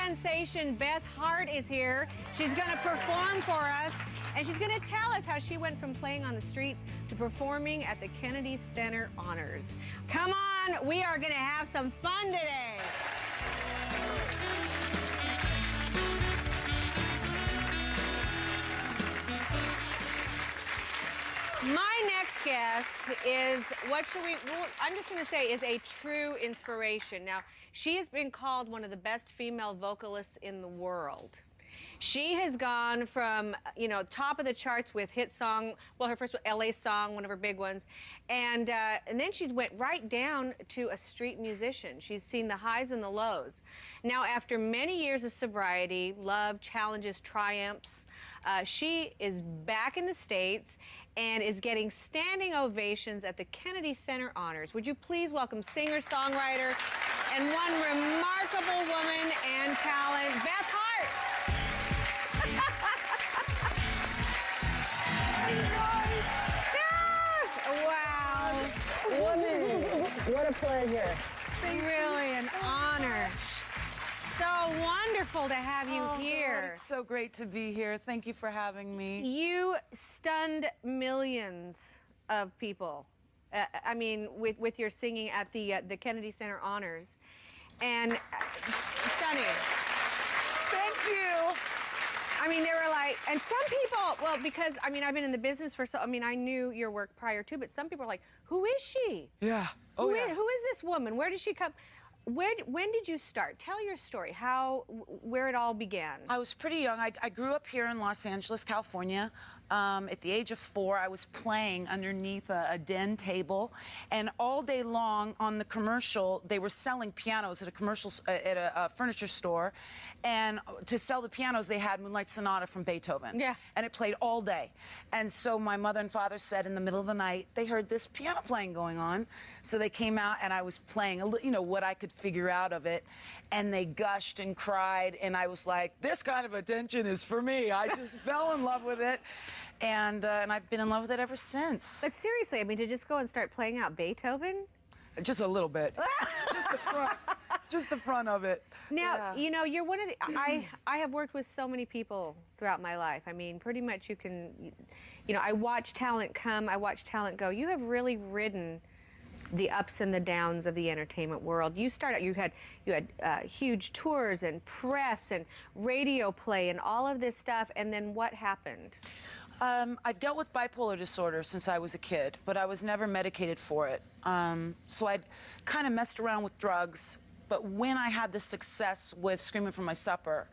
sensation Beth Hart is here. She's going to perform for us, and she's going to tell us how she went from playing on the streets to performing at the Kennedy Center Honors. Come on, we are going to have some fun today. My next guest is, I'm just going to say, is a true inspiration. Now, she has been called one of the best female vocalists in the world. She has gone from, top of the charts with hit song, well, her first LA song, one of her big ones, and then she's went right down to a street musician. She's seen the highs and the lows. Now, after many years of sobriety, love, challenges, triumphs, she is back in the States and is getting standing ovations at the Kennedy Center Honors. Would you please welcome singer, songwriter, and one remarkable woman and talent, Beth Hart. Yes! Wow. Woman, what a pleasure. Really an honor. So wonderful to have you here. God, it's so great to be here. Thank you for having me. You stunned millions of people. With your singing at the Kennedy Center Honors, and stunning. Thank you. I mean, they were like, and some people, well, because I've been in the business for I knew your work prior to, but some people are like, who is she? Yeah. Who is this woman? Where did she come? When did you start? Tell your story, where it all began. I was pretty young. I grew up here in Los Angeles, California. At the age of 4, I was playing underneath a den table, and all day long on the commercial, they were selling pianos at a furniture store, and to sell the pianos, they had Moonlight Sonata from Beethoven. Yeah. And it played all day. And so my mother and father said in the middle of the night, they heard this piano playing going on, so they came out, and I was playing, what I could figure out of it, and they gushed and cried, and I was like, this kind of attention is for me. I just fell in love with it. And I've been in love with it ever since. But seriously, to just go and start playing out Beethoven? Just a little bit. Just the front of it. Now, yeah. You're one of the, I have worked with so many people throughout my life. Pretty much you can, I watch talent come, I watch talent go. You have really ridden the ups and the downs of the entertainment world. You had huge tours and press and radio play and all of this stuff, and then what happened? I've dealt with bipolar disorder since I was a kid, but I was never medicated for it. So I'd kind of messed around with drugs, but when I had the success with Screaming for My Supper,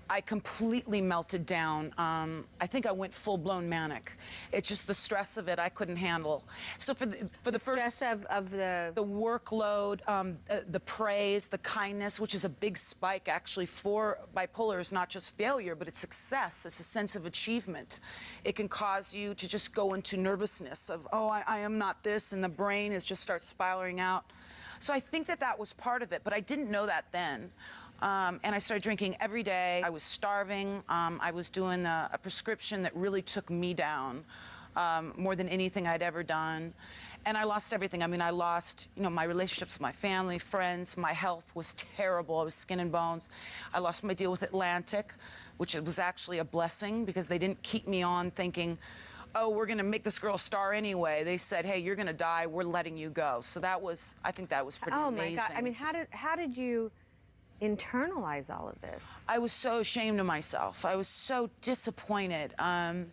I completely melted down. I think I went full-blown manic. It's just the stress of it I couldn't handle. So for the first stress of the workload, the praise, the kindness, which is a big spike actually for bipolar, is not just failure, but it's success. It's a sense of achievement. It can cause you to just go into nervousness of, oh, I am not this, and the brain just starts spiraling out. So I think that was part of it, but I didn't know that then. And I started drinking every day. I was starving. I was doing a prescription that really took me down more than anything I'd ever done. And I lost everything. I lost, my relationships with my family, friends. My health was terrible. I was skin and bones. I lost my deal with Atlantic, which was actually a blessing because they didn't keep me on thinking, oh, we're going to make this girl a star anyway. They said, hey, you're going to die. We're letting you go. So I think that was pretty amazing. Oh, my God. how did you internalize all of this? I was so ashamed of myself. I was so disappointed. And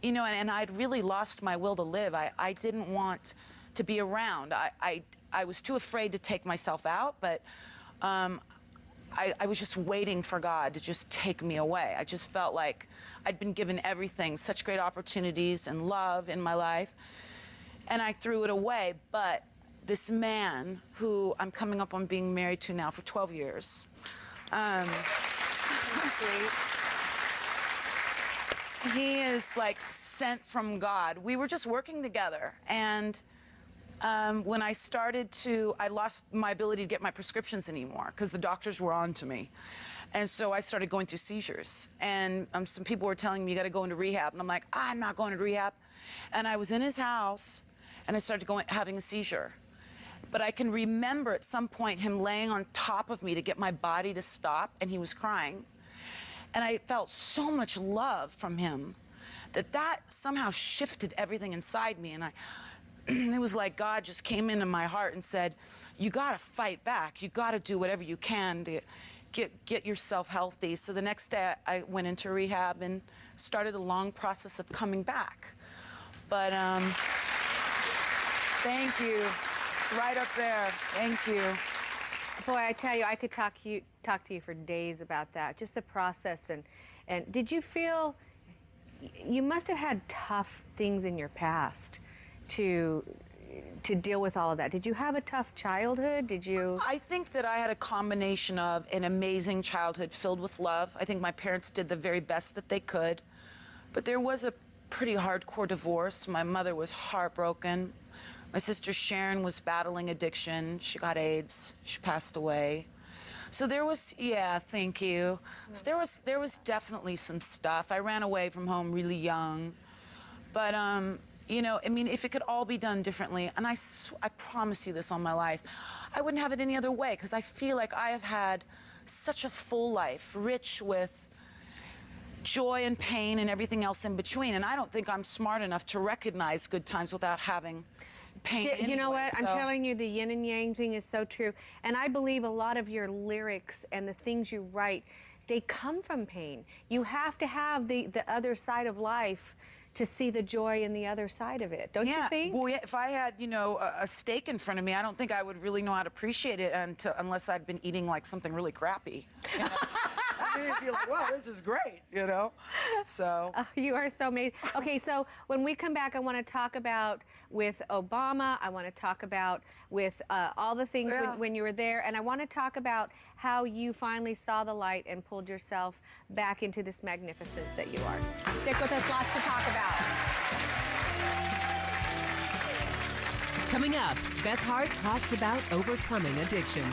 I'd really lost my will to live. I didn't want to be around. I was too afraid to take myself out, but I was just waiting for God to just take me away. I just felt like I'd been given everything, such great opportunities and love in my life, and I threw it away. But this man who I'm coming up on being married to now for 12 years. He is like sent from God. We were just working together, and when I lost my ability to get my prescriptions anymore because the doctors were on to me. And so I started going through seizures, and some people were telling me, you got to go into rehab. And I'm like, I'm not going to rehab. And I was in his house, and I started having a seizure. But I can remember at some point him laying on top of me to get my body to stop, and he was crying. And I felt so much love from him that somehow shifted everything inside me. And it was like God just came into my heart and said, you gotta fight back. You gotta do whatever you can to get yourself healthy. So the next day I went into rehab and started a long process of coming back. But thank you. It's right up there. Thank you. Boy, I tell you, I could talk to you for days about that. Just the process and did you feel you must have had tough things in your past to deal with all of that. Did you have a tough childhood? Did you? I think that I had a combination of an amazing childhood filled with love. I think my parents did the very best that they could. But there was a pretty hardcore divorce. My mother was heartbroken. My sister Sharon was battling addiction. She got AIDS. She passed away. So there was, yeah, thank you. Yes. There was definitely some stuff. I ran away from home really young. But, you know, I mean, if it could all be done differently, and I promise you this on my life, I wouldn't have it any other way, because I feel like I have had such a full life, rich with joy and pain and everything else in between. And I don't think I'm smart enough to recognize good times without having pain anyway. You know what? I'm telling you, the yin and yang thing is so true. And I believe a lot of your lyrics and the things you write, they come from pain. You have to have the other side of life to see the joy in the other side of it. Don't you think? Well, yeah, if I had, you know, a steak in front of me, I don't think I would really know how to appreciate it unless I'd been eating like something really crappy. You know? I mean, it'd be like, wow, this is great, you know? So. You are so amazing. Okay, so when we come back, I want to talk about with Obama. I want to talk about with all the things when you were there. And I want to talk about how you finally saw the light and pulled yourself back into this magnificence that you are. Stick with us, lots to talk about. Coming up, Beth Hart talks about overcoming addiction.